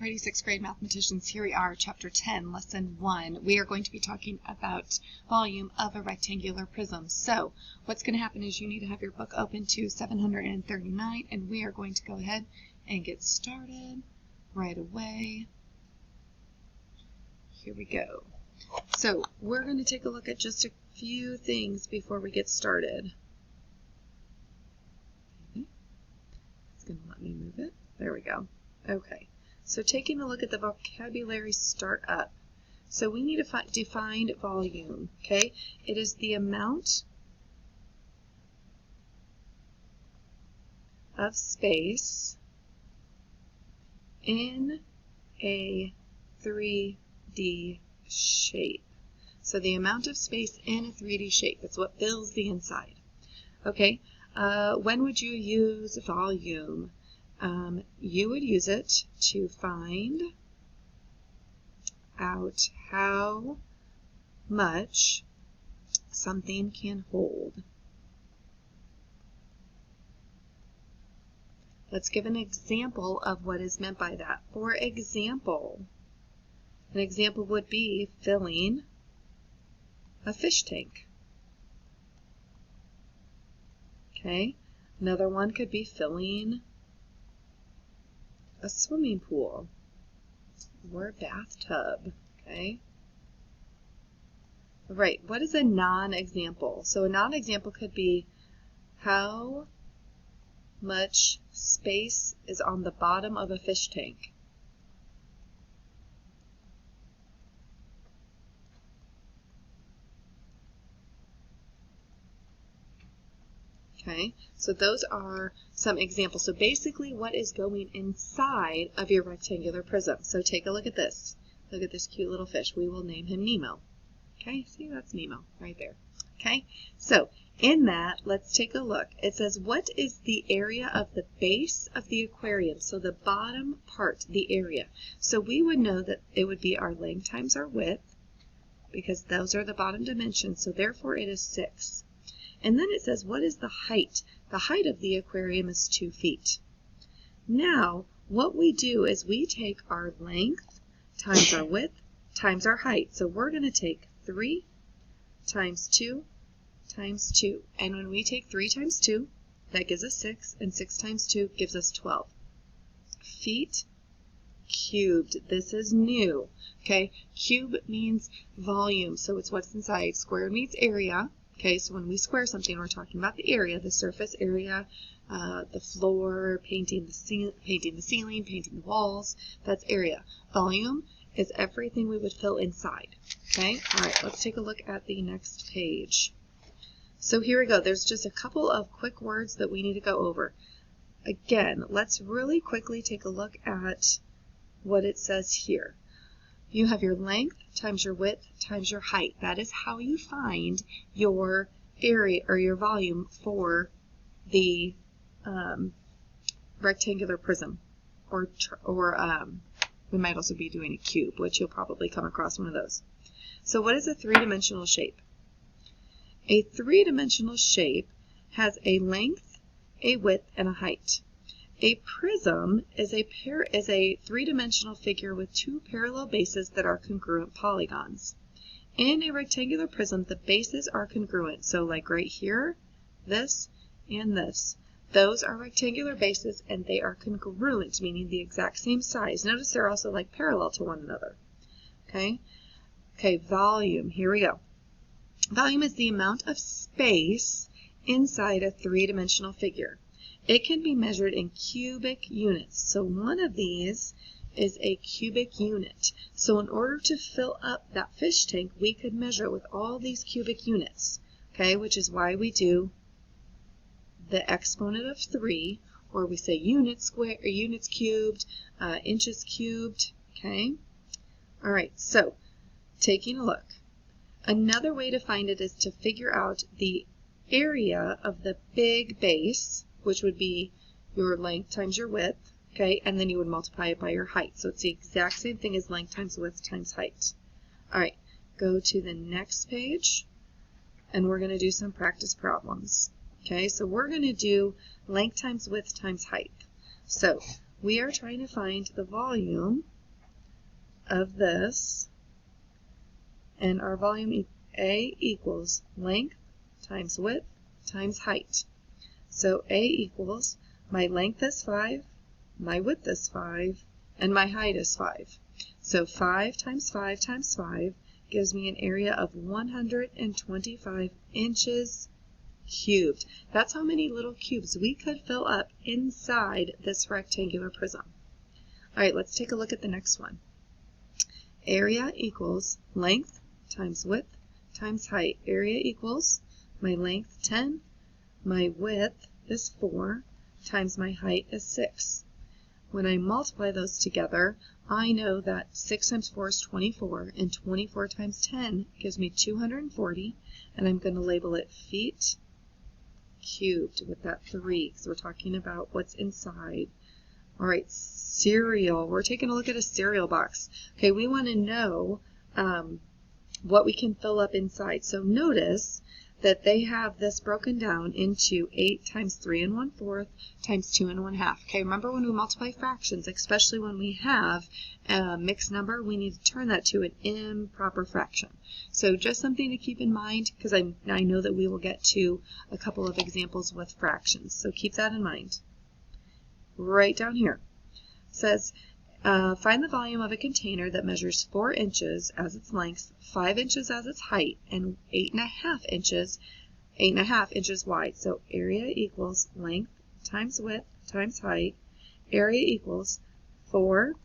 Alrighty, 6th grade mathematicians, here we are, Chapter 10, Lesson 1. We are going to be talking about volume of a rectangular prism. So what's going to happen is you need to have your book open to 739, and we are going to go ahead and get started right away. Here we go. So we're going to take a look at just a few things before we get started. Okay. It's going to let me move it. There we go. Okay. So taking a look at the vocabulary start up. So we need to define volume, okay? It is the amount of space in a 3D shape. So the amount of space in a 3D shape, it's what fills the inside. Okay, when would you use volume? You would use it to find out how much something can hold. Let's give an example of what is meant by that. For example, an example would be filling a fish tank. Okay, another one could be filling a swimming pool or a bathtub. Okay. All right, what is a non-example? So a non-example could be how much space is on the bottom of a fish tank. Okay, so those are some examples. So basically what is going inside of your rectangular prism. So take a look at this. Look at this cute little fish. We will name him Nemo. Okay, see, that's Nemo right there. Okay, so in that, let's take a look. It says, what is the area of the base of the aquarium? So the bottom part, the area. So we would know that it would be our length times our width, because those are the bottom dimensions. So therefore it is 6. And then it says, what is the height? The height of the aquarium is 2 feet. Now, what we do is we take our length times our width times our height. So we're going to take 3 times 2 times 2. And when we take 3 times 2, that gives us 6, and 6 times 2 gives us 12. Feet cubed. This is new. Okay, cube means volume, so it's what's inside. Square means area. Okay, so when we square something, we're talking about the area, the surface area, the floor, painting the ceiling, painting the walls. That's area. Volume is everything we would fill inside. Okay, all right, let's take a look at the next page. So here we go. There's just a couple of quick words that we need to go over. Again, let's really quickly take a look at what it says here. You have your length times your width times your height. That is how you find your area or your volume for the rectangular prism, or we might also be doing a cube, which you'll probably come across one of those. So what is a three-dimensional shape? A three-dimensional shape has a length, a width, and a height. A prism is a three-dimensional figure with 2 parallel bases that are congruent polygons. In a rectangular prism, the bases are congruent. So like right here, this and this. Those are rectangular bases and they are congruent, meaning the exact same size. Notice they're also like parallel to one another. Okay? Okay, volume. Here we go. Volume is the amount of space inside a three-dimensional figure. It can be measured in cubic units. So one of these is a cubic unit. So in order to fill up that fish tank, we could measure it with all these cubic units. Okay, which is why we do the exponent of 3, or we say units squared, or units cubed, inches cubed. Okay. All right. So taking a look, another way to find it is to figure out the area of the big base, which would be your length times your width, okay, and then you would multiply it by your height. So it's the exact same thing as length times width times height. All right, go to the next page, and we're going to do some practice problems. Okay, so we're going to do length times width times height. So we are trying to find the volume of this, and our volume A equals length times width times height. So A equals, my length is 5, my width is 5, and my height is 5. So 5 times 5 times 5 gives me an area of 125 inches cubed. That's how many little cubes we could fill up inside this rectangular prism. All right, let's take a look at the next one. Area equals length times width times height. Area equals my length 10, my width is 4, times my height is 6. When I multiply those together, I know that 6 times 4 is 24, and 24 times 10 gives me 240, and I'm going to label it feet cubed with that 3, because we're talking about what's inside. All right, cereal. We're taking a look at a cereal box. Okay, we want to know what we can fill up inside. So notice that they have this broken down into 8 times 3 1/4 times 2 1/2. Okay, remember when we multiply fractions, especially when we have a mixed number, we need to turn that to an improper fraction. So just something to keep in mind, because I know that we will get to a couple of examples with fractions. So keep that in mind. Right down here it says, find the volume of a container that measures 4 inches as its length, 5 inches as its height, and 8.5 inches wide. So area equals length times width times height. Area equals 4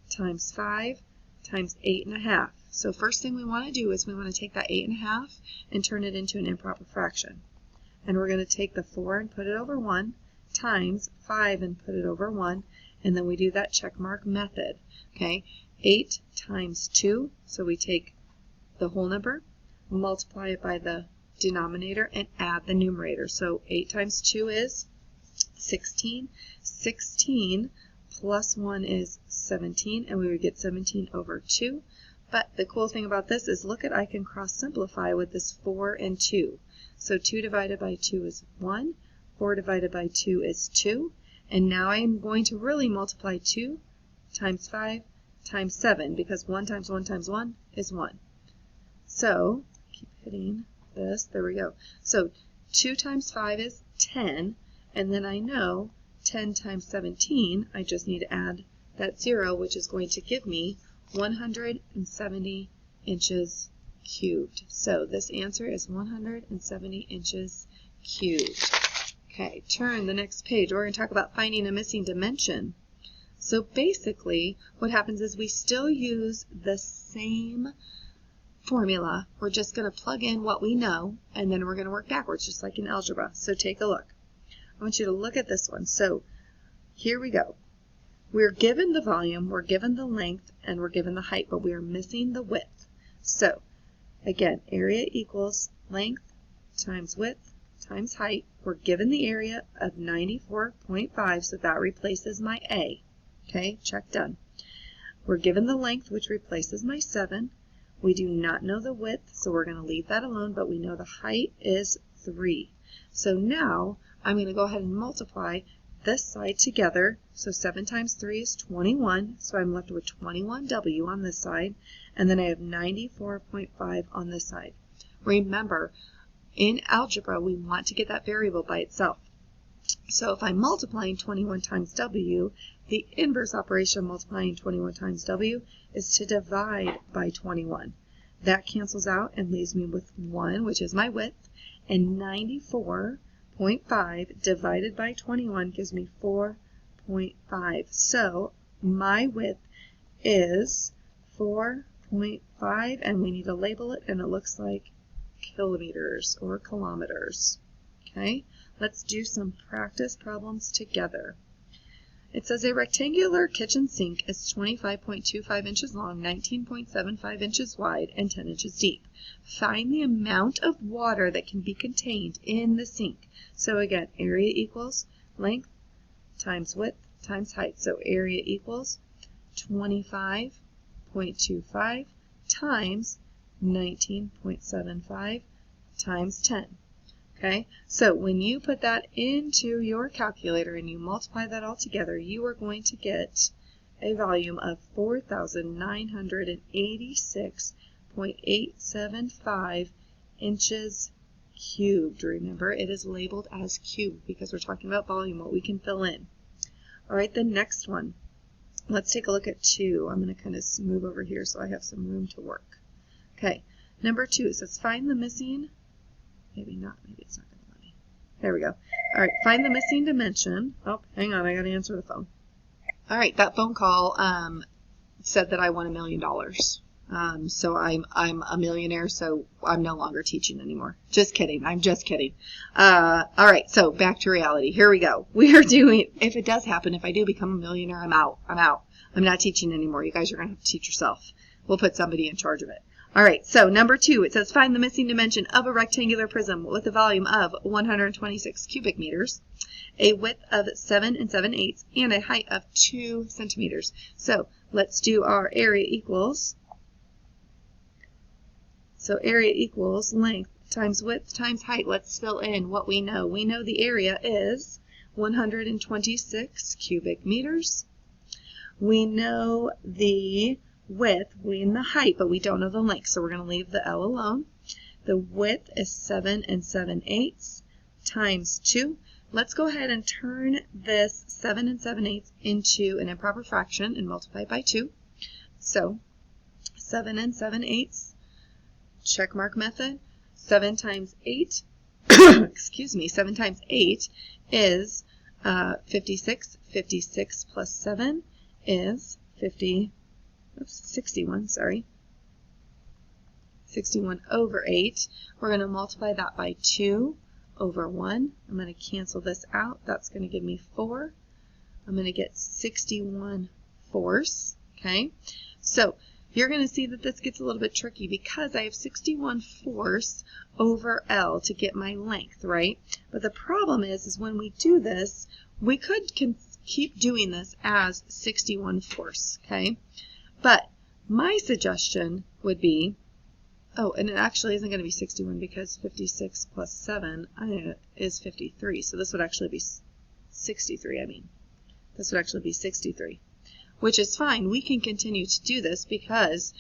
times 5 times 8.5. So first thing we want to do is we want to take that 8.5 and turn it into an improper fraction. And we're going to take the 4 and put it over 1, times 5 and put it over 1, and then we do that check mark method. Okay, 8 times 2, so we take the whole number, multiply it by the denominator, and add the numerator. So 8 times 2 is 16. 16 plus 1 is 17, and we would get 17 over 2. But the cool thing about this is, look at, I can cross simplify with this 4 and 2. So 2 divided by 2 is 1. 4 divided by 2 is 2. And now I'm going to really multiply 2 times 5 times 7, because 1 times 1 times 1 is 1. So, keep hitting this, there we go. So 2 times 5 is 10, and then I know 10 times 17, I just need to add that 0, which is going to give me 170 inches cubed. So this answer is 170 inches cubed. Okay, turn the next page. We're going to talk about finding a missing dimension. So basically, what happens is we still use the same formula. We're just going to plug in what we know, and then we're going to work backwards, just like in algebra. So take a look. I want you to look at this one. So here we go. We're given the volume, we're given the length, and we're given the height, but we are missing the width. So again, area equals length times width times height. We're given the area of 94.5, so that replaces my A. Okay, check done. We're given the length, which replaces my 7. We do not know the width, so we're going to leave that alone, but we know the height is 3. So now I'm going to go ahead and multiply this side together. So 7 times 3 is 21, so I'm left with 21W on this side, and then I have 94.5 on this side. Remember, in algebra, we want to get that variable by itself. So if I'm multiplying 21 times W, the inverse operation of multiplying 21 times W is to divide by 21. That cancels out and leaves me with 1, which is my width, and 94.5 divided by 21 gives me 4.5. So my width is 4.5, and we need to label it, and it looks like kilometers or kilometers. Okay, let's do some practice problems together. It says a rectangular kitchen sink is 25.25 inches long, 19.75 inches wide, and 10 inches deep. Find the amount of water that can be contained in the sink. So again, area equals length times width times height. So area equals 25.25 times 19.75 times 10. Okay, so when you put that into your calculator and you multiply that all together, you are going to get a volume of 4,986.875 inches cubed. Remember, it is labeled as cubed because we're talking about volume, what we can fill in. All right, the next one. Let's take a look at 2. I'm going to kind of move over here so I have some room to work. Okay, number 2, it says find the missing, maybe not, maybe it's not going to let me. There we go. All right, find the missing dimension. Oh, hang on, I got to answer the phone. All right, that phone call said that I won $1 million. So I'm a millionaire, so I'm no longer teaching anymore. Just kidding. I'm just kidding. All right, so back to reality. Here we go. We are doing, if it does happen, if I do become a millionaire, I'm out. I'm not teaching anymore. You guys are going to have to teach yourself. We'll put somebody in charge of it. All right, so number 2, it says find the missing dimension of a rectangular prism with a volume of 126 cubic meters, a width of 7 7/8, and a height of 2 centimeters. So let's do our area equals. So area equals length times width times height. Let's fill in what we know. We know the area is 126 cubic meters. We know the width, we know the height, but we don't know the length, so we're going to leave the L alone. The width is 7 7/8 times 2. Let's go ahead and turn this 7 7/8 into an improper fraction and multiply it by 2. So 7 7/8, check mark method, 7 times 8, excuse me, 7 times 8 is 56. 56 plus 7 is 61, sorry. 61 over 8. We're going to multiply that by 2 over 1. I'm going to cancel this out. That's going to give me 4. I'm going to get 61 fourths. Okay, so you're going to see that this gets a little bit tricky because I have 61 fourths over L to get my length, right? But the problem is when we do this, we could keep doing this as 61 fourths, okay? But my suggestion would be, oh, and it actually isn't going to be 61 because 56 plus 7 is 53. So this would actually be 63, This would actually be 63, which is fine. We can continue to do this because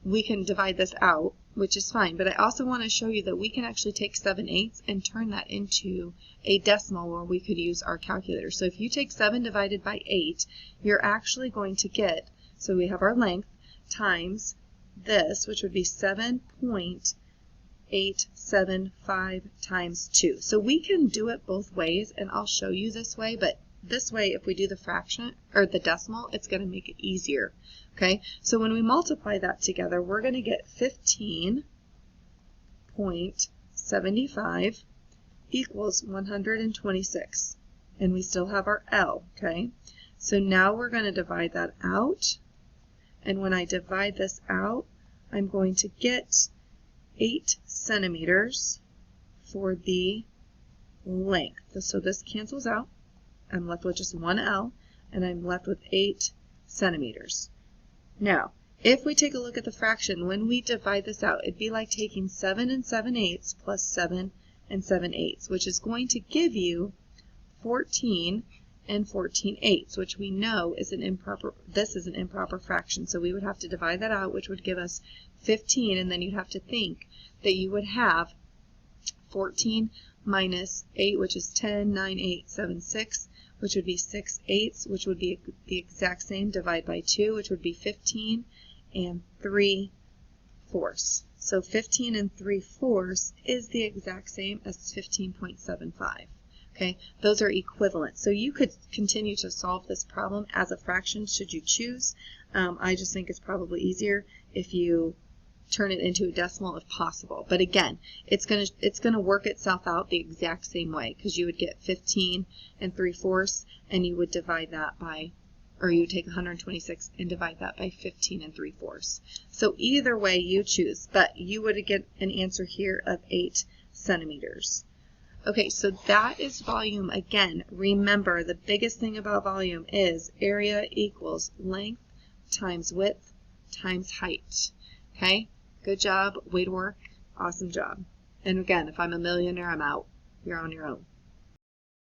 we can divide this out, which is fine. But I also want to show you that we can actually take 7/8 and turn that into a decimal where we could use our calculator. So if you take 7 divided by 8, you're actually going to get, so we have our length times this, which would be 7.875 times 2. So we can do it both ways, and I'll show you this way, but this way, if we do the fraction, or the decimal, it's going to make it easier. Okay, so when we multiply that together, we're going to get 15.75 equals 126. And we still have our L, okay? So now we're going to divide that out. And when I divide this out, I'm going to get 8 centimeters for the length. So this cancels out. I'm left with just one L, and I'm left with 8 centimeters. Now, if we take a look at the fraction, when we divide this out, it'd be like taking 7 7/8 plus 7 7/8, which is going to give you 14 14/8, which we know is an improper, this is an improper fraction. So we would have to divide that out, which would give us 15, and then you'd have to think that you would have 14 minus 8, which is 10, 9, 8, 7, 6, which would be 6/8, which would be the exact same, divide by 2, which would be 15 3/4. So 15 3/4 is the exact same as 15.75. Okay, those are equivalent. So you could continue to solve this problem as a fraction should you choose. I just think it's probably easier if you turn it into a decimal if possible. But again, it's gonna work itself out the exact same way, because you would get 15 3/4, and you would divide that by, or you would take 126 and divide that by 15 3/4. So either way you choose, but you would get an answer here of 8 centimeters. Okay, so that is volume. Again, remember the biggest thing about volume is area equals length times width times height. Okay, good job, way to work, awesome job. And again, if I'm a millionaire, I'm out. You're on your own.